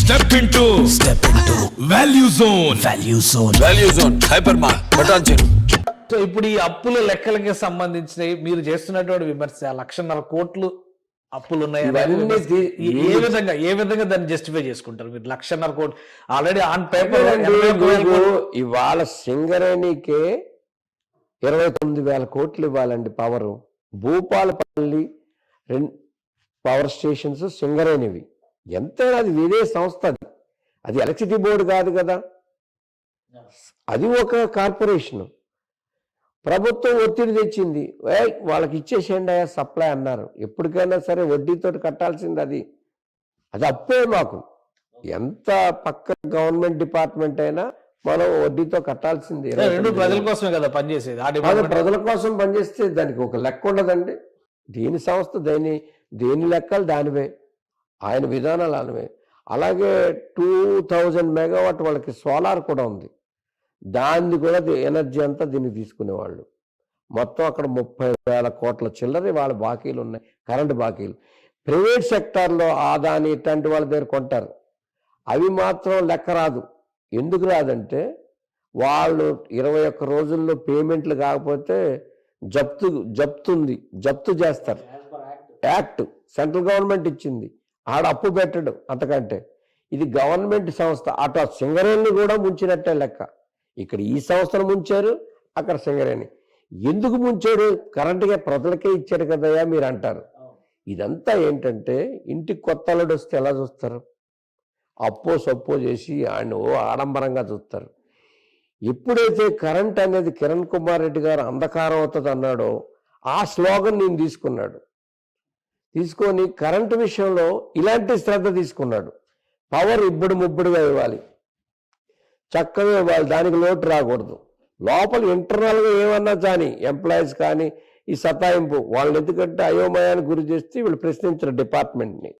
Step into value zone. Value zone hyper మార్ బటాన్ చెరు. So ఇప్పుడు ఈ అప్పుల లెక్కలకి సంబంధించిన మీరు చేస్తున్నటువంటి విమర్శ 1.5 కోట్లు అప్పులు ఉన్నాయి ఇవన్నీ ఏ విధంగా దాన్ని జస్టిఫై చేసుకుంటారు మీరు? 1.5 కోట్లు ఆల్రెడీ ఆన్ పేపర్ ఇవాళ సింగరేణికే 29,000 కోట్లు ఇవ్వాలండి పవర్. భూపాలపల్లి పవర్ స్టేషన్స్ సింగరేణివి. ఎంతైనా అది వేరే సంస్థ, అది ఎలక్ట్రిసిటీ బోర్డు కాదు కదా, అది ఒక కార్పొరేషన్. ప్రభుత్వం ఒత్తిడి తెచ్చింది, వాళ్ళకి ఇచ్చేసేయండి అయ్యా సప్లై అన్నారు. ఎప్పటికైనా సరే వడ్డీతో కట్టాల్సింది, అది అప్పే మాకు. ఎంత పక్క గవర్నమెంట్ డిపార్ట్మెంట్ అయినా మనం వడ్డీతో కట్టాల్సింది. రెండు ప్రజల కోసమే కదా పనిచేసేది. ప్రజల కోసం పనిచేస్తే దానికి ఒక లెక్క ఉండదండి. దేని సంస్థ దేని లెక్కలు దానివే, ఆయన విధానాలు ఆనవే. అలాగే 2000 మెగావాట్ వాళ్ళకి సోలార్ కూడా ఉంది. దాన్ని కూడా ఎనర్జీ అంతా దీన్ని తీసుకునేవాళ్ళు. మొత్తం అక్కడ 30,000 కోట్ల చిల్లర వాళ్ళ బాకీలు ఉన్నాయి, కరెంటు బాకీలు. ప్రైవేట్ సెక్టార్లో ఆదాని ఇట్లాంటి వాళ్ళ దగ్గర కొంటారు. అవి మాత్రం లెక్క రాదు. ఎందుకు రాదంటే వాళ్ళు 21 రోజుల్లో పేమెంట్లు కాకపోతే జప్తు చేస్తారు. యాక్ట్ సెంట్రల్ గవర్నమెంట్ ఇచ్చింది, ఆడ అప్పు పెట్టడు. అంతకంటే ఇది గవర్నమెంట్ సంస్థ. అటు సింగరేణి కూడా ముంచినట్టే లెక్క. ఇక్కడ ఈ సంస్థను ముంచారు, అక్కడ సింగరేణి. ఎందుకు ముంచాడు? కరెంటుగా ప్రజలకే ఇచ్చాడు కదయ్యా మీరు అంటారు. ఇదంతా ఏంటంటే ఇంటికి కొత్త అల్లుడు వస్తే ఎలా చూస్తారు? అప్పో సప్పో చేసి ఆయన ఆడంబరంగా చూస్తారు. ఎప్పుడైతే కరెంట్ అనేది కిరణ్ కుమార్ రెడ్డి గారు అంధకారం అవుతుంది అన్నాడో ఆ స్లోగన్ నేను తీసుకొని కరెంటు విషయంలో ఇలాంటి శ్రద్ధ తీసుకున్నాడు. పవర్ ముబ్బుడుగా ఇవ్వాలి, చక్కగా ఇవ్వాలి, దానికి లోటు రాకూడదు. లోపల ఇంటర్నల్గా ఏమన్నా కానీ ఎంప్లాయీస్ కానీ ఈ సతాయింపు వాళ్ళని ఎందుకంటే అయోమయానికి గురి చేస్తే వీళ్ళు ప్రశ్నించారు డిపార్ట్మెంట్ని.